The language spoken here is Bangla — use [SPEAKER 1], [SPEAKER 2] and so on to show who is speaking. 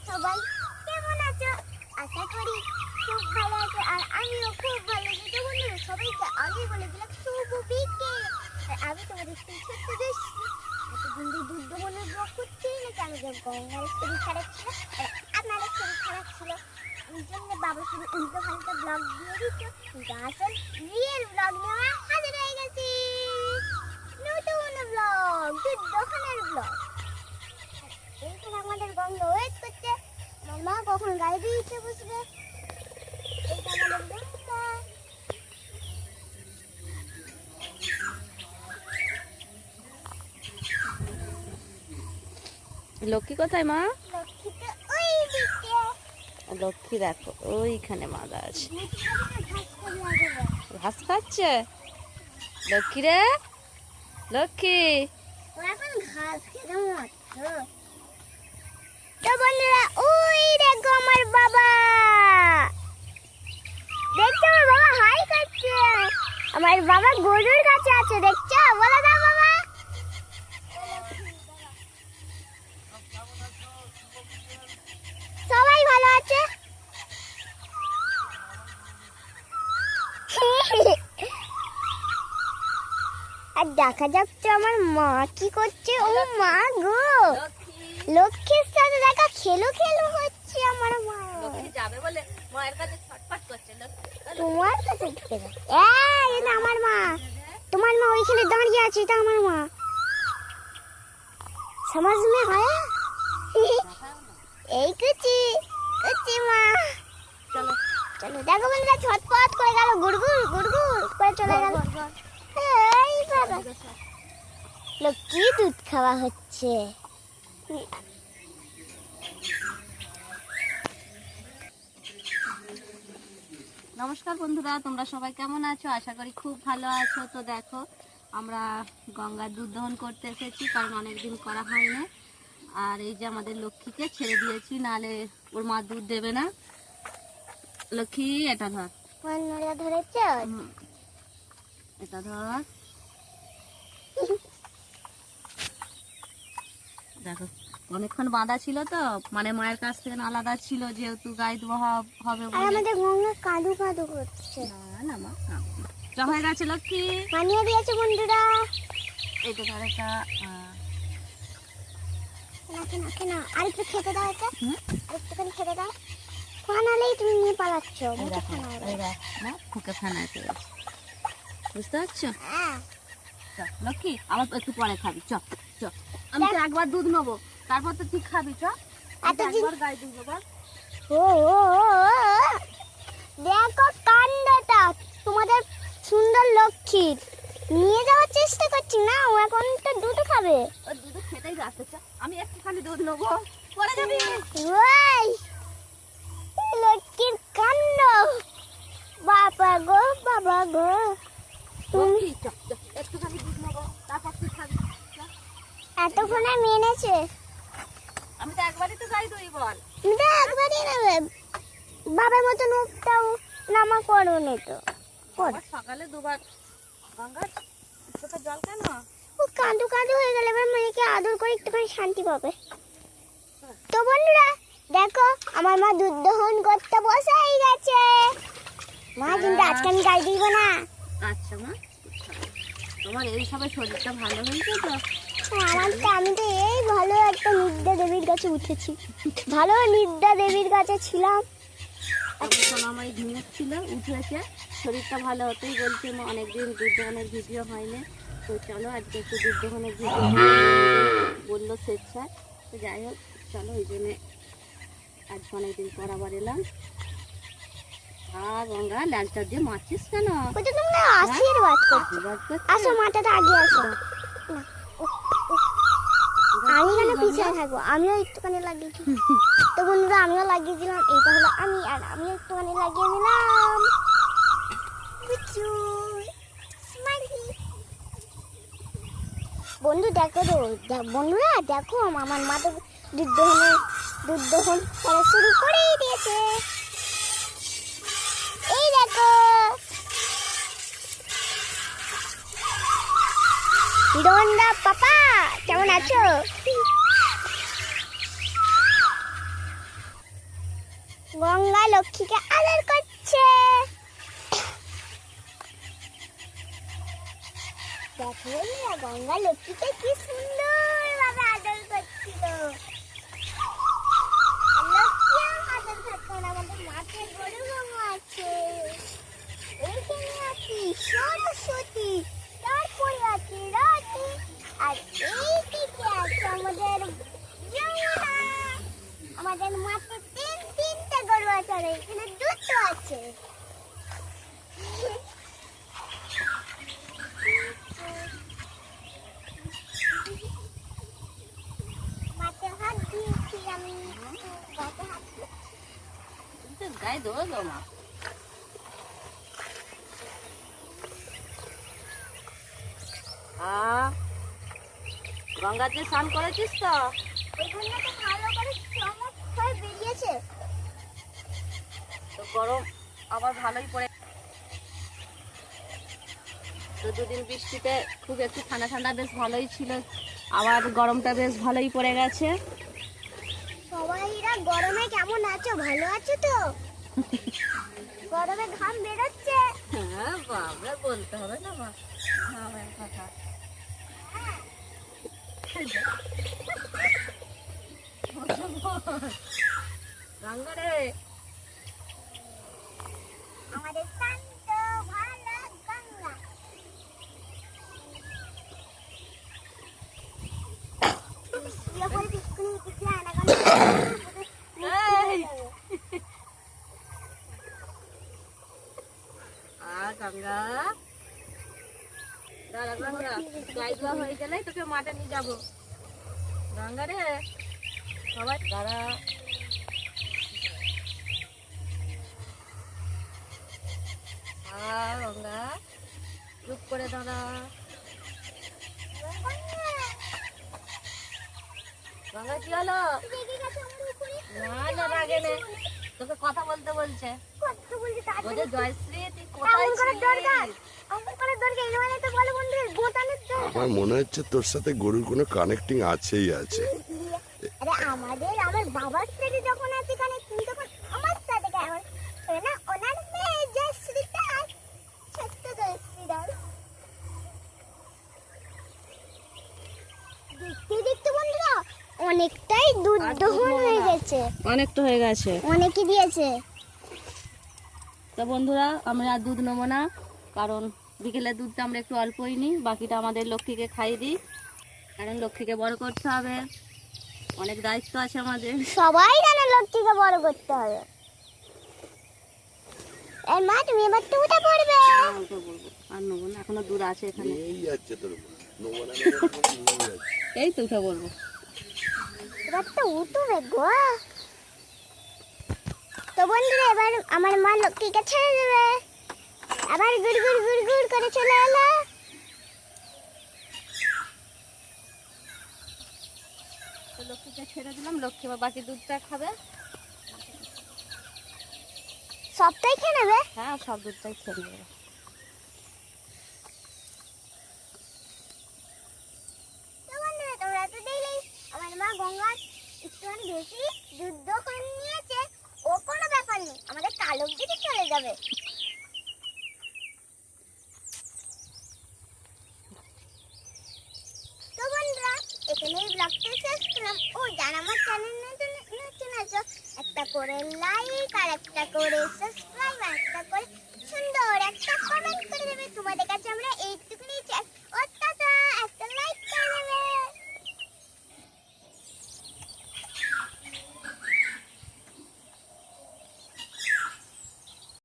[SPEAKER 1] সবাই কেমন আছো? আশা করি খুব ভালো আছো। আর আমিও খুব ভালো আছি। তো বন্ধুরা, সবাইকে আগে বলে দিলাম শুভ বিকেল। আর আমি তোমাদের সেই ছোট্ট দোষী এতদিন দুধ দোহনের ব্লগ করছি নাকি আমি গঙ্গার শরীর খারাপ ছিল আর আপনাদের শরীর খারাপ ছিল, এই জন্য বাবা শুধু উল্টো পাল্টা ব্লগ দিয়ে দিত। কিন্তু আসল রিয়েল ব্লগ নেওয়া হাজির হয়ে গেছি। নতুন ব্লগ, দুধ দোকানের ব্লগ। এইখানে আমাদের গঙ্গা ওয়েট করছে। আমার মা কখন গাড়ি দিয়েছে বসবে। এইটা আমাদের গঙ্গা।
[SPEAKER 2] লক্ষ্মী কোথায় মা?
[SPEAKER 1] লক্ষ্মী তো ওই দিকে।
[SPEAKER 2] লক্ষ্মী দেখো ওইখানে মাদা আছে,
[SPEAKER 1] ঘাস করে লাগবে।
[SPEAKER 2] ঘাস খাচ্ছে। লক্ষ্মী রে, লক্ষ্মী।
[SPEAKER 1] ও এখন ঘাস খেতে মতো। তো বন্ধুরা, ওই দেখো আমার বাবা। দেখছো আমার বাবা হাই করছে। আমার বাবা গরুর কাছে আছে, দেখছো? বলে দাও বাবা। সবাই ভালো আছে? আর দেখা যাচ্ছে আমার মা কি করছে। ও মা গো, লক্ষ্মীর সাথে দেখা খেলো খেলো হচ্ছে আমার মা।
[SPEAKER 2] লক্ষ্মী যাবে বলে মায়ের কাছে ছটফট করছে।
[SPEAKER 1] তোমার কাছে ঢুকে যাবে। এটা আমার মা। তোমার মা ওইখানে দাঁড়িয়ে আছে, এটা আমার মা। সমাজ মে হয়। এই কুচি কুচি মা।
[SPEAKER 2] চলো
[SPEAKER 1] চলো, দেখো বন্ধুরা ছটফট করে গেল, গুড়গুড় গুড়গুড় করে চলে গেল। এই বাবা, লক্ষ্মী দুধ খাওয়া হচ্ছে।
[SPEAKER 2] নমস্কার বন্ধুরা, তোমরা সবাই কেমন আছো? আশা করি খুব ভালো আছো। তো দেখো, আমরা গঙ্গার দুধ দহন করতে এসেছি, কারণ অনেকদিন করা হয়নি। আর এই যে আমাদের লক্ষ্মীকে ছেড়ে দিয়েছি, নাহলে ওর মা দুধ দেবে না। লক্ষ্মী এটা ধর,
[SPEAKER 1] অন্যরা ধরেছে।
[SPEAKER 2] এটা ধর। দেখো অনেকক্ষণ বাঁধা ছিল তো, মানে মায়ের কাছ থেকে আলাদা ছিল, যেহেতু গাই দোয়া হবে
[SPEAKER 1] আর
[SPEAKER 2] বলে।
[SPEAKER 1] আমাদের গঙ্গা কাদু কাদু করছে।
[SPEAKER 2] না মা, যা হয়ে গেছে লক্ষ্মী।
[SPEAKER 1] বানিয়ে দিয়েছে বন্ধুরা।
[SPEAKER 2] এটা ধর, এটা
[SPEAKER 1] না, আর একটু খেতে দাও। এটা আর একটুখানি খেতে দাও। খানালেই তুমি নিয়ে পালাচ্ছ। মুখে খানা হবে।
[SPEAKER 2] না ফুকে ফেনায় চলেছে, বুঝতে পারছো?
[SPEAKER 1] হ্যাঁ।
[SPEAKER 2] চল লক্ষ্মী, আবার একটু পরে খাবি। চ চ, আমি তো একবার দুধ নেবো, তারপর তো তুই খাবি। চ, একবার গায়ে দুধ নেবো।
[SPEAKER 1] ও দেখো কাণ্ডটা তোমাদের সুন্দর লক্ষ্মীর। নিয়ে যাওয়ার চেষ্টা করছি না, ও এখন তো দুধ খাবে।
[SPEAKER 2] ও দুধ খেতেই যাচ্ছে। চ, আমি একটুখানি দুধ নেবো, পরে যাবি।
[SPEAKER 1] ওই লক্ষ্মীর কাণ্ড। বাবা গো, বাবা গো।
[SPEAKER 2] লক্ষ্মী চ, একটুখানি দুধ নেবো, তারপর তুই খাবি।
[SPEAKER 1] এতক্ষণে মেনেছে।
[SPEAKER 2] আমি তো একবারই তো গাই দই বল।
[SPEAKER 1] তুমি তো একবারই নেবে। বাবার মতন মুখটাও নামা করো নি তো।
[SPEAKER 2] আবার সকালে দুবার গঙ্গার চোখে জল কেন?
[SPEAKER 1] ও কাঁদু কাঁদু হয়ে গেলে এবার মেয়েকে আদর করে একটুখানি শান্তি পাবে। তো বন্ধুরা দেখো, আমার মা দুধ দহন করতে বসেই গেছে। মা কিন্তু আজকে আমি গাই দিব না।
[SPEAKER 2] আচ্ছা মা, তোমার এই সবাই শরীরটা ভালো হয়েছে তো?
[SPEAKER 1] আমি তো এই ভালো একটা নিদ্রা দেবীর কাছে উঠেছি। ভালো নিদ্রা দেবীর কাছে ছিলাম।
[SPEAKER 2] আমার ঘুমিয়েছিল, উঠে এসে শরীরটা ভালো হতেই বলছে মা অনেকদিন দুধ দহনের ভিডিও হয়নি, তো চলো আজকে একটু দুধ দহনের ভিডিও বললো স্বেচ্ছায়। তো যাই হোক চলো, ওই জন্যে আজকে অনেকদিন পর আবার এলাম। গঙ্গা ল্যাংটা দিয়ে মারছিস কেন?
[SPEAKER 1] তোমরা আশীর্বাদ করছো। আসো, মাথাটা আগে আসো। আমি কেন পিছিয়ে থাকবো? আমিও একটুখানি লাগিয়েছি। তো বন্ধুরা আমিও লাগিয়ে দিলাম। এইটা হলো আমি, আর আমিও একটুখানি লাগিয়ে দিলাম। বন্ধু দেখো তো, বন্ধুরা দেখো আমার মা তো দুধ দহন করা শুরু করেই দিয়েছে। এই দেখো হিরোহন্ডা পাপা, কেমন আছো? লক্ষ্মীকে আদর করছে। দেখো বন্ধুরা, গঙ্গা লক্ষ্মীকে কি সুন্দর ভাবে আদর করছিল। আর লক্ষ্মী আর আদর থাকতো না, আমাদের মাঠে গরু গঙ্গা আছে, এইখানে আছে সরস্বতী, তারপরে আছে রানী, আর এই দিকে আছে আমাদের যমুনা। আমাদের মাঠে তিনটে গরু আছে, আর এখানে দুটো আছে। মাঠে হাত দিয়েছি আমি, মাঠে হাত দিয়েছি।
[SPEAKER 2] গায়ে দোষ না। গঙ্গাতে স্নান করেছিস তো?
[SPEAKER 1] এখানে তো ভালো করে চমক হয়ে বেরিয়েছে।
[SPEAKER 2] তো গরম আবার ভালোই পড়ে, তো দুদিন বৃষ্টিতে খুব একটু ঠান্ডা ঠান্ডা বেশ ভালোই ছিল, আবার গরমটা বেশ ভালোই পড়ে গেছে।
[SPEAKER 1] সবাইরা গরমে কেমন আছো? ভালো আছো তো? গরমে ঘাম বেরোচ্ছে।
[SPEAKER 2] হ্যাঁ বাবা, বলতে হবে না মা ঘামের কথা। গঙ্গা রে,
[SPEAKER 1] আমাদের শান্ত ভালো গঙ্গা।
[SPEAKER 2] গঙ্গা দাঁড়া, গঙ্গা গায়ে ধোয়া হয়ে গেলে তোকে মাঠে নিয়ে যাবো। গঙ্গা রে, সবাই দাঁড়া। গঙ্গা চুপ করে দাঁড়া। গঙ্গা কি হলো? না না, রাগে নে, তোকে কথা বলতে বলছে। ওদের জয়শ্রী, তুই কোথায় ছিলিস?
[SPEAKER 3] আমার মনে হচ্ছে তোর সাথে গরুর কোনো কানেক্টিং আছেই আছে।
[SPEAKER 1] আমার বাবার সাথে যখন আছে কানেক্টিং, তখন আমার সাথে কেমন না, ওনার মেয়ে জয়শ্রী দাস, ছোট্ট জয়শ্রী দাস। দেখতে দেখতে বন্ধুরা অনেকটাই দুধ দহন হয়ে গেছে,
[SPEAKER 2] অনেকটা হয়ে গেছে,
[SPEAKER 1] অনেকই দিয়েছে।
[SPEAKER 2] তো বন্ধুরা আমরা আর দুধ নেবো না, কারণ বিকেলের দুধটা আমরা একটু অল্পই নিই, বাকিটা আমাদের লক্ষ্মীকে খাইয়ে দিই, কারণ লক্ষ্মীকে বড় করতে হবে, অনেক দায়িত্ব আছে আমাদের।
[SPEAKER 1] সবাই জানে লক্ষ্মীকে বড় করতে হবে। এই মা, তুমি এবার তো উঠে পড়বে।
[SPEAKER 2] ওটা বলবো, আর নেবো না, এখনো দুধ আছে এখানে।
[SPEAKER 3] এই যাচ্ছে তোর
[SPEAKER 2] এই তো উঠে বলবো।
[SPEAKER 1] এবার তো উঠবে গো। তো বন্ধুরা, এবার আমার মা লক্ষ্মীকে ছেড়ে দেবে, আবার গুড় গুড় গুড় গুড় করে চলে এলো।
[SPEAKER 2] তো লক্ষ্মীকে ছেড়ে দিলাম, লক্ষ্মী এবার বাকি দুধটা খাবে।
[SPEAKER 1] সবটাই খেয়ে নেবে।
[SPEAKER 2] হ্যাঁ, সব দুধটাই খেয়ে নেবে।
[SPEAKER 1] তো বন্ধুরা, তোমরা তো দেখলেই আমার মা গঙ্গার একটুখানি বেশি দুধ দহন নিয়েছে, ও কোনো ব্যাপার নেই, আমাদের কালক দিকে চলে যাবে। তো বন্ধুরা, এখানেই ব্লগটা শেষ করলাম। ও যারা আমার চ্যানেল নতুন আছো, একটা করে লাইক আর একটা করে সাবস্ক্রাইব আর একটা করে সুন্দর একটা কমেন্ট করে দেবে। তোমাদের কাছে আমরা এই